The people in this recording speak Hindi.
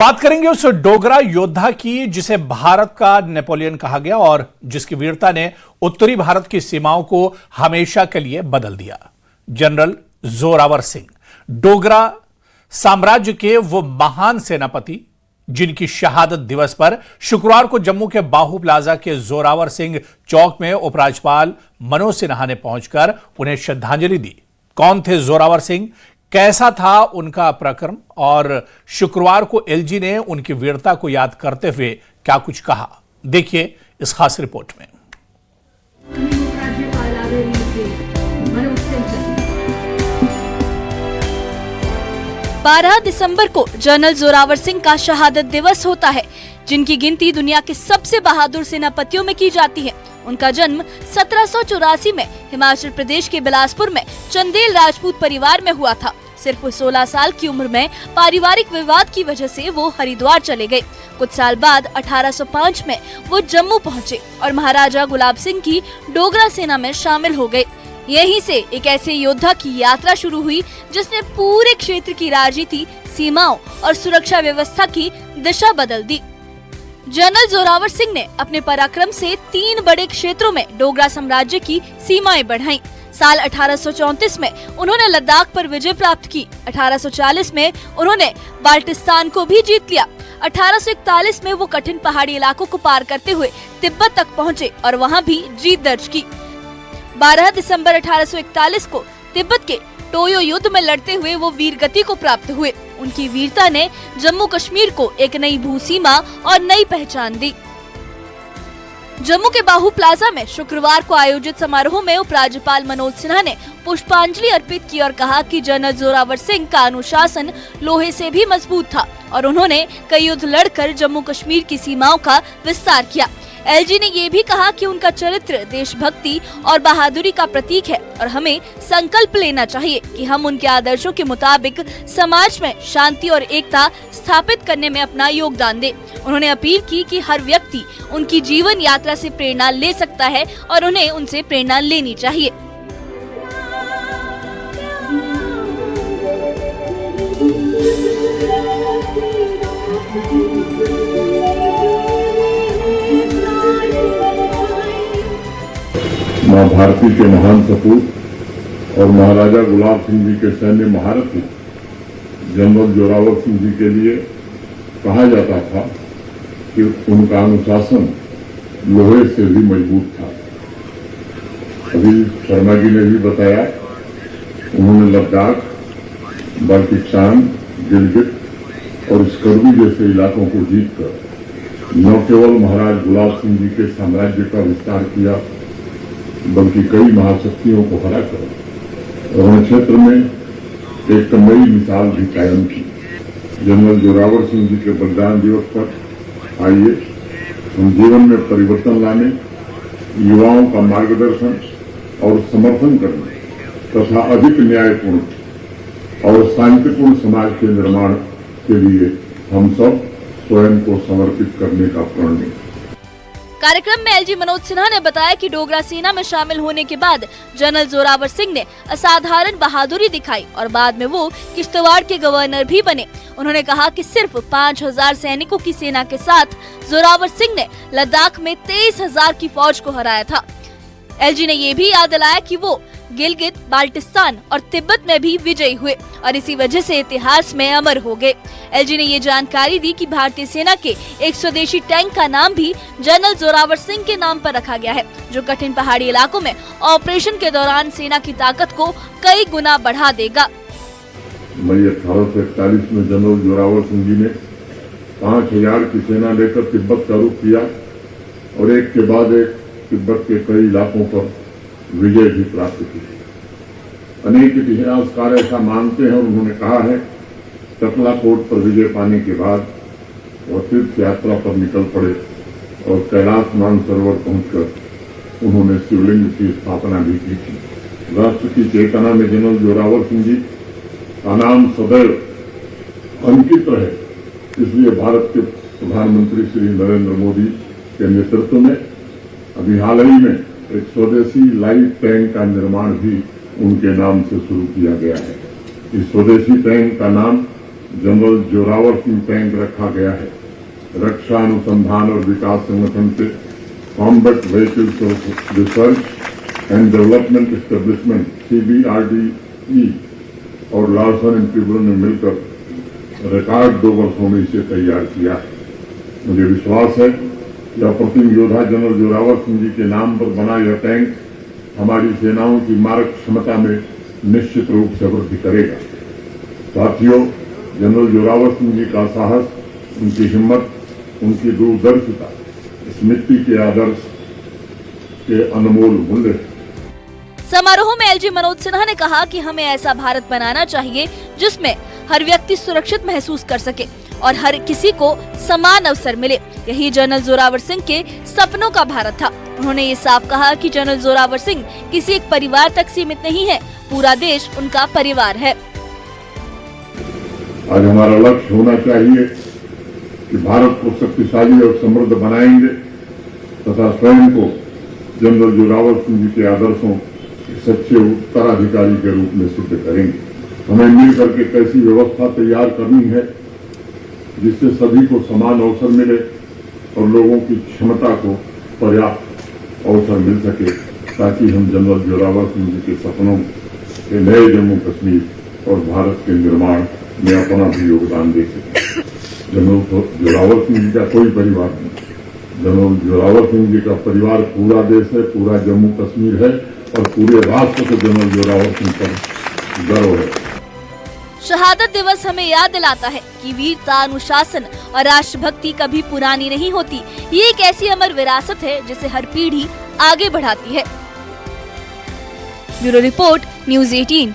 बात करेंगे उस डोगरा योद्धा की जिसे भारत का नेपोलियन कहा गया और जिसकी वीरता ने उत्तरी भारत की सीमाओं को हमेशा के लिए बदल दिया। जनरल जोरावर सिंह, डोगरा साम्राज्य के वो महान सेनापति जिनकी शहादत दिवस पर शुक्रवार को जम्मू के बाहू प्लाजा के जोरावर सिंह चौक में उपराज्यपाल मनोज सिन्हा ने पहुंचकर उन्हें श्रद्धांजलि दी। कौन थे जोरावर सिंह, कैसा था उनका पराक्रम और शुक्रवार को एलजी ने उनकी वीरता को याद करते हुए क्या कुछ कहा, देखिए इस खास रिपोर्ट में। 12 दिसंबर को जनरल जोरावर सिंह का शहादत दिवस होता है, जिनकी गिनती दुनिया के सबसे बहादुर सेनापतियों में की जाती है। उनका जन्म 1784 में हिमाचल प्रदेश के बिलासपुर में चंदेल राजपूत परिवार में हुआ था। सिर्फ 16 साल की उम्र में पारिवारिक विवाद की वजह से वो हरिद्वार चले गए। कुछ साल बाद 1805 में वो जम्मू पहुंचे और महाराजा गुलाब सिंह की डोगरा सेना में शामिल हो गए। यहीं से एक ऐसे योद्धा की यात्रा शुरू हुई जिसने पूरे क्षेत्र की राजनीति, सीमाओं और सुरक्षा व्यवस्था की दिशा बदल दी। जनरल जोरावर सिंह ने अपने पराक्रम से 3 बड़े क्षेत्रों में डोगरा साम्राज्य की सीमाएं बढ़ाईं। साल 1834 में उन्होंने लद्दाख पर विजय प्राप्त की। 1840 में उन्होंने बाल्टिस्तान को भी जीत लिया। 1841 में वो कठिन पहाड़ी इलाकों को पार करते हुए तिब्बत तक पहुँचे और वहाँ भी जीत दर्ज की। 12 दिसंबर 1841 को तिब्बत के टोयो युद्ध में लड़ते हुए वो वीर गति को प्राप्त हुए। उनकी वीरता ने जम्मू कश्मीर को एक नई भूसीमा और नई पहचान दी। जम्मू के बाहू प्लाजा में शुक्रवार को आयोजित समारोह में उपराज्यपाल मनोज सिन्हा ने पुष्पांजलि अर्पित की और कहा कि जनरल जोरावर सिंह का अनुशासन लोहे से भी मजबूत था और उन्होंने कई युद्ध लड़कर जम्मू कश्मीर की सीमाओं का विस्तार किया। एलजी ने ये भी कहा कि उनका चरित्र देशभक्ति और बहादुरी का प्रतीक है और हमें संकल्प लेना चाहिए कि हम उनके आदर्शों के मुताबिक समाज में शांति और एकता स्थापित करने में अपना योगदान दें। उन्होंने अपील की कि हर व्यक्ति उनकी जीवन यात्रा से प्रेरणा ले सकता है और उन्हें उनसे प्रेरणा लेनी चाहिए। मां भारती के महान सपूत और महाराजा गुलाब सिंह जी के सैन्य महारथी जनरल जोरावर सिंह जी के लिए कहा जाता था कि उनका अनुशासन लोहे से भी मजबूत था। अभी शर्मा जी ने भी बताया, उन्होंने लद्दाख, बाल्टिस्तान, गिलगित और स्कर्दू जैसे इलाकों को जीतकर न केवल महाराज गुलाब सिंह जी के साम्राज्य का विस्तार किया, बल्कि कई महाशक्तियों को हराकर उन्होंने क्षेत्र में एक नई मिसाल भी कायम की। जनरल जोरावर सिंह जी के बलिदान दिवस पर आइए हम जीवन में परिवर्तन लाने, युवाओं का मार्गदर्शन और समर्थन करने तथा अधिक न्यायपूर्ण और शांतिपूर्ण समाज के निर्माण के लिए हम सब स्वयं को समर्पित करने का प्रण लें। कार्यक्रम में एलजी मनोज सिन्हा ने बताया कि डोगरा सेना में शामिल होने के बाद जनरल जोरावर सिंह ने असाधारण बहादुरी दिखाई और बाद में वो किश्तवाड़ के गवर्नर भी बने। उन्होंने कहा कि सिर्फ 5000 सैनिकों की सेना के साथ जोरावर सिंह ने लद्दाख में 23,000 की फौज को हराया था। एलजी ने ये भी याद दिलाया कि वो गिलगित, बाल्टिस्तान और तिब्बत में भी विजयी हुए और इसी वजह से इतिहास में अमर हो गए। एलजी ने ये जानकारी दी कि भारतीय सेना के एक स्वदेशी टैंक का नाम भी जनरल जोरावर सिंह के नाम पर रखा गया है, जो कठिन पहाड़ी इलाकों में ऑपरेशन के दौरान सेना की ताकत को कई गुना बढ़ा देगा। मई 1841 में जनरल जोरावर सिंह जी ने 5000 की सेना लेकर तिब्बत का रुख किया और एक के बाद एक तिब्बत के कई इलाकों पर विजय भी प्राप्त की। अनेक इतिहासकार ऐसा मानते हैं और उन्होंने कहा है, टकलाकोट पर विजय पाने के बाद वह तीर्थ यात्रा पर निकल पड़े और कैलाश मानसरोवर पहुंचकर उन्होंने शिवलिंग की स्थापना भी की थी। राष्ट्र की चेतना में जनरल जोरावर सिंह जी का नाम सदैव अंकित रहे, इसलिए भारत के प्रधानमंत्री श्री नरेंद्र मोदी के नेतृत्व में अभी हाल ही में एक स्वदेशी लाइट टैंक का निर्माण भी उनके नाम से शुरू किया गया है। इस स्वदेशी टैंक का नाम जनरल जोरावर सिंह टैंक रखा गया है। रक्षा अनुसंधान और विकास संगठन से combat vehicles of research and development establishment CBRDE और लार्सन एंड ट्यूब्रो ने मिलकर रिकॉर्ड 2 वर्षों में इसे तैयार किया है। मुझे विश्वास है कि अप्रतिम योद्धा जनरल जोरावर सिंह जी के नाम पर बना यह टैंक हमारी सेनाओं की मारक क्षमता में निश्चित रूप से वृद्धि करेगा। साथियों, जनरल जोरावर सिंह जी का साहस, उनकी हिम्मत, उनकी दूरदर्शिता इस मिट्टी के आदर्श के अनमोल मूल्य है। समारोह में LG मनोज सिन्हा ने कहा कि हमें ऐसा भारत बनाना चाहिए जिसमें हर व्यक्ति सुरक्षित महसूस कर सके और हर किसी को समान अवसर मिले। यही जनरल जोरावर सिंह के सपनों का भारत था। उन्होंने ये साफ कहा कि जनरल जोरावर सिंह किसी एक परिवार तक सीमित नहीं है, पूरा देश उनका परिवार है। आज हमारा लक्ष्य होना चाहिए कि भारत को शक्तिशाली और समृद्ध बनाएंगे तथा स्वयं को जनरल जोरावर सिंह जी के आदर्शों के सच्चे उत्तराधिकारी के रूप में सिद्ध करेंगे। हमें मिलकर के कैसी व्यवस्था तैयार करनी है जिससे सभी को समान अवसर मिले और लोगों की क्षमता को पर्याप्त अवसर मिल सके, ताकि हम जनरल जोरावर सिंह जी के सपनों के नए जम्मू कश्मीर और भारत के निर्माण में अपना भी योगदान दे सके। जनरल जोरावर सिंह जी का कोई परिवार नहीं, जनरल जोरावर सिंह जी का परिवार पूरा देश है, पूरा जम्मू कश्मीर है और पूरे राष्ट्र को जनरल जोरावर सिंह पर गर्व है। शहादत दिवस हमें याद दिलाता है कि वीरता, अनुशासन और राष्ट्रभक्ति कभी पुरानी नहीं होती। ये एक ऐसी अमर विरासत है जिसे हर पीढ़ी आगे बढ़ाती है। Bureau report, news 18।